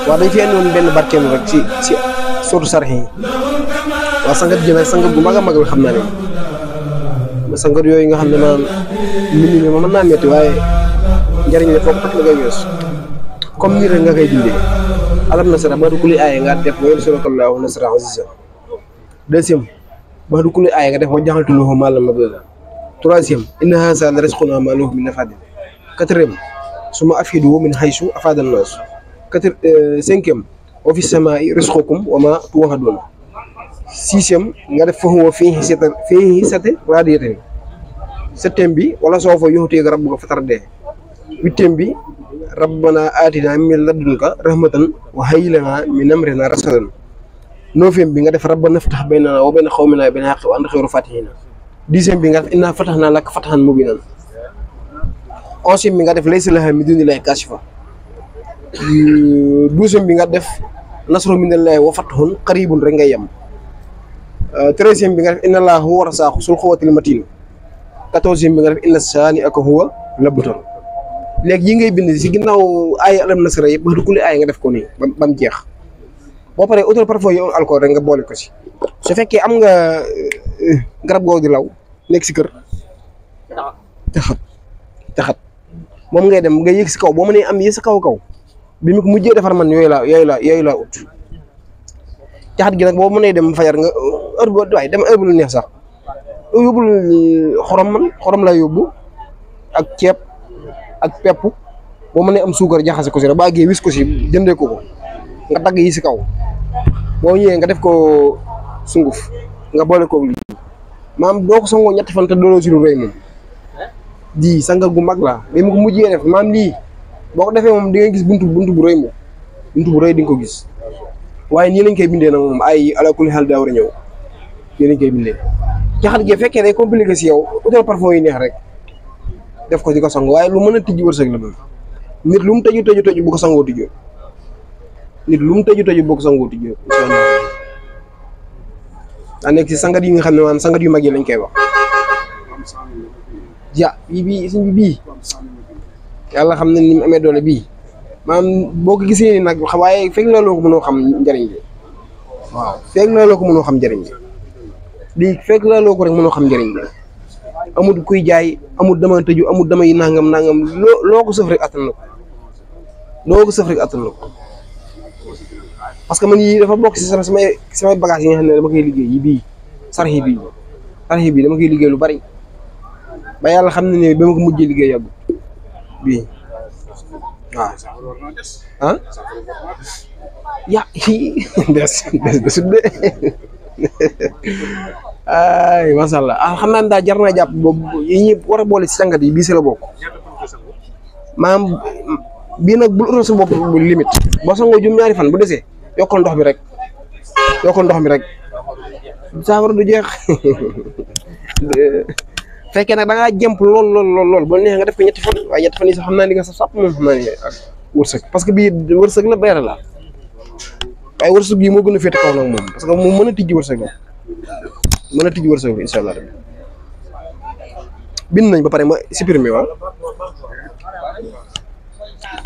waaw dañ fi indi woon benn barkeelu rek ci sóotu sarx yi waaw sangat jëme sangat bu mag a mag la xam naa ne sangat yooyu nga xam ne maanaam mbind mi ma mën naa métti waaye njëriñ la foofu la ngay weesu comme nii rek nga koy dindee alam nasara ba du kuli aaye nga def wa yansurakallaahu nasran aziizan deuxième ba du kuli aaye nga def wa jaxaltu lahu maalan mamduudan troisième inna haazaa la rizqunaa maa lahu min nafaad quatrième summa afiidu min haysu afaada n-naas cinquième wa fi samaa'i rizqukum wa maa tuu'aduun sixième nga def fa huwa fii hisatin raadiyatin septième bi wala sawfa yu'tika rabbuka fatardaa huitième bi rabbanaa aatinaa min ladunka rahmatan wa hayyi' lanaa min amrinaa rashadan neuvième bi nga def rabbanaa iftah baynanaa wa bayna qawminaa bil haqqi wa anta xayru faatihiin dixième bi nga def innaa fatahnaa laka fathan mubiinan onzième bi nga def laysa lahaa min duunillaahi kaashifa douzième bi nga def nasrun minallaahi wa fathun qariibun rek ngay yem treizième bi nga def inna llaaha huwa rasaaqu zul quwwatil matiin quatorzième bi nga def inna shaani'aka huwa l-abtar léegi yi ngay bind si ginnaaw ay alam nasara yëpp wax du kulli ay nga def ko nii ba mu jeex boo paree auto parfum yi alcool rek nga boole ko si su fekkee am nga garab googu di law nekk si kër taxat moom ngay dem nga yéeg si kaw boo mënee am yi sa kaw bi mu ko mujjee defar man yooyu laa ut caxat gi nag boo mënee dem fajar nga heure bu waaye dem heure bu lu neex sax yóbbul xorom laa yóbbu ak ceeb ak pepp boo mënee am suukar jaxase ko si rek ba àggee wis ko si jëndee ko nga dagg yi si kaw boo ñëwee nga def ko sunguf nga boole ko lii maam doo ko sangoo ñetti fan te dooloo si lu rëy moom di sangal gu mag la bi mu ko mujjee def maam lii boo ko defee moom di nga gis buntu bu rëy moom buntu bu rëy di nga ko gis waaye nii lañ koy bindee nag moom ay ala kulli xaal daa war a ñëw nii lañ koy bindee caxat gi fekkee day compliqué si yow utal parfum yi neex rek def ko di ko sango waaye lu mën a tijji wërsëg la moom nit lu mu tëju bu ko sangoo tijjoo nit lu mu tëju bu ko sangoo tijjoo incha allah daa nekk si sangat yi nga xam ne maanaam sangat yu mag yi lañ koy wax ja bii suñ bii yàlla xam ne ni mu amee doole bii maanaam boo ko gisee ni nag waaye fekk looloo ko mënoo xam njëriñ bi waaw fekk looloo ko mënoo xam njëriñ bi lii fekk looloo ko rek mënoo xam njëriñ bi amul kuy jaay amul dama tëju amul damay nangam loo ko sëf rek attan na ko parce que man yii dafa bokk si samay bagage yi nga xam ne dama koy liggéey yi bii sarxi bii dama koy liggéey lu bari ba yàlla xam ne ba ma ko mujjee liggéey yàggu bii waaw desut de ay macha allah xam naa ne daal jar naa jàpp boobu yi ñuy war a boole si sangat yi bii si la bokk maanaam bii nag bul utal sa bopp bu limite boo sangoo juróom-ñaari fan bu desee yokkal ndox mi rek saafara du jeex fekkee nag da ngaa jëmp lool ba neex nga def ko ñetti fan waaye ñetti fan yi sax xam naa ni nga saf sàpp moom xam naa ni ak wërsëg parce que bii wërsëg la beere la waaye wërsëg yi moo gën a féete kaw nag moom parce que moom mën a tijji wërsëg la incha allah bind nañ ba pare ma supprimer waaw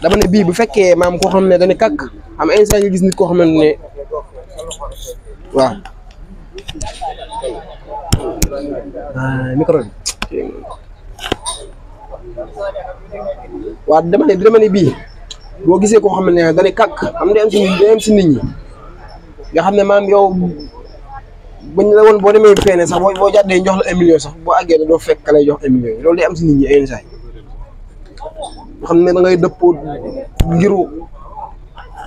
dama ne bii bu fekkee maam koo xam ne dañu kàkk am instant nga gis nit koo xamante ne waaw micro bi waaw dama ne bii boo gisee koo xam ne dañu kàkk am day am si nit ñi nga xam ne maam yow buñ la woon boo demee feene sax boo jàddee jox la 1 million sax boo àggee da doo fekk ka lay jox 1 million loolu day am si nit ñi ay saa nga xam ne da ngay dëppoo ngiru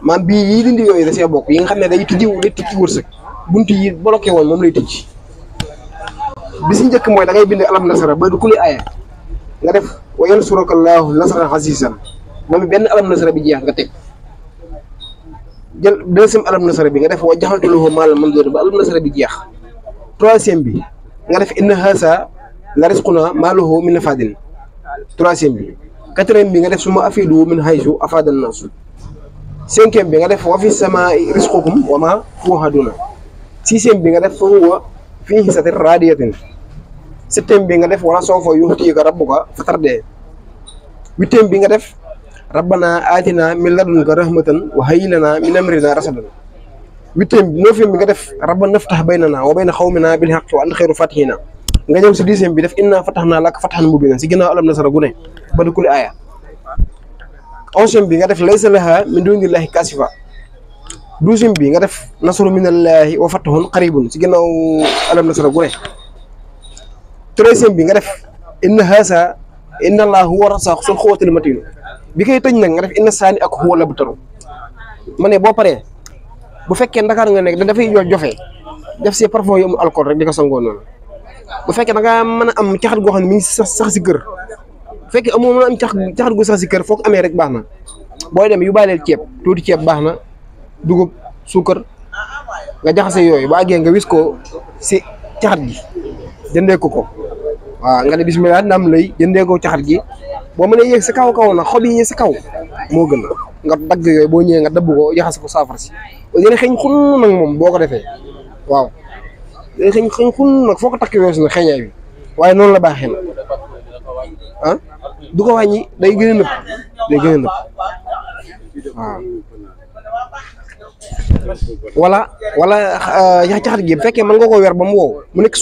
maam bii yii dindi yooyu da see bokk yi nga xam ne day tijji wërsëg bunt yi bloqué woon moom lay tijji bi si njëkk mooy da ngay bind alam nasara ba du kuli aya nga def wa yansurakallaahu nasran azizan moom benn alam nasara bi jeex nga teg jël deuxième alam nasara bi nga def wa jaxaltu lahu maalan mamduudan ba alam nasara bi jeex troisième bi nga def inna haazaa la rizqunaa maa lahu min nafaadin troisième bi 4e bi nga def suma afidu min haysu afada an-nas 5e bi nga def wa fi samaa'i rizqukum wa ma tu'aduna 6e bi nga def fa huwa fi hisatin radiyatin 7e bi nga def wala sawfa yu'tika rabbuka fatarde 8e bi nga def rabbana atina min ladunka rahmatan wa hayyi lana min amrina rasadan 9e bi nga def rabbana iftah baynana wa bayna qawmina bil haqqi wa anta khayru fatihina nga ñëw si 10e bi def inna fatahna laka fathan mubinan si ginnaaw alam nasara gu ne ba kulli aaya 11e bi nga def laysa laha min dunillahi kasifa 12e bi nga def nasru minallahi wa fathun qaribun si ginnaaw alam nasara gu ne 13e bi nga def inna haasa inna allaha huwa rasaaqu sul quwwatil matin bi koy tëj nag nga def inna saani ak huwa labtaru ma ne boo paree bu fekkee Dakar nga nekk dafay jofe def si parfum yu amul alcool rek di ko sangoo noonu bu fekkee da ngaa mën a am caxat goo xam ne mi ngi sax si kër bu fekkee amoo mën a am caxat gu sax si kër foog amee rek baax na booy dem yu bàyyileel ceeb tuuti ceeb baax na dugub suukar nga jaxase yooyu ba àggee nga wis ko si caxat gi jëndee ko waaw nga ne bismillah ndam lay jëndee ko caxat gi boo mënee yéeg sa kaw nag xob yi sa kaw moo gën nga dagg yooyu boo ñëwee nga dabb ko jaxase ko saafara si yéen xeeñ xun nag moom boo ko defee waaw yéen xeeñ xun nag foo ko takk weesu na xeeñaay bi waaye noonu la baaxee na ah du ko wàññi day gën a nëb waaw wala caxat gi bu fekkee mën nga koo weer ba mu wow mu nekk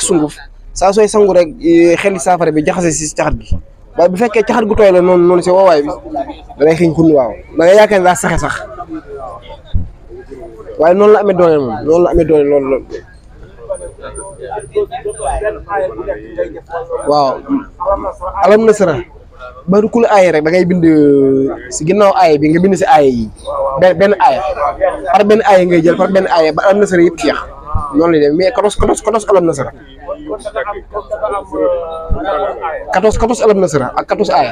sunguf saa sooy sangu rek xeli saafara bi jaxase si caxat gi waaye bu fekkee caxat gu tooy la noonu si woowaay bi da ngay xiñ xun waaw da ngay yaakaar ne daa saxe sax waaye noonu la amee doole moom loolu waaw alam nasara ba du kul aaya rek da ngay bind si ginnaaw aaya bi nga bind si aaya yi benn aaya par benn aaya ngay jël par benn aaya ba alam nasara yëpp jeex noonu lay dem mais katos alam nasara 14 alam nasara ak 14 aaya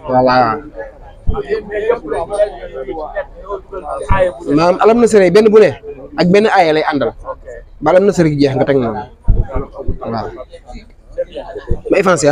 voilà maanaam alam nasara yi benn bu ne ak benn aaya lay àndal ba alam nasara gi jeex nga teg noonu waaw ma effacé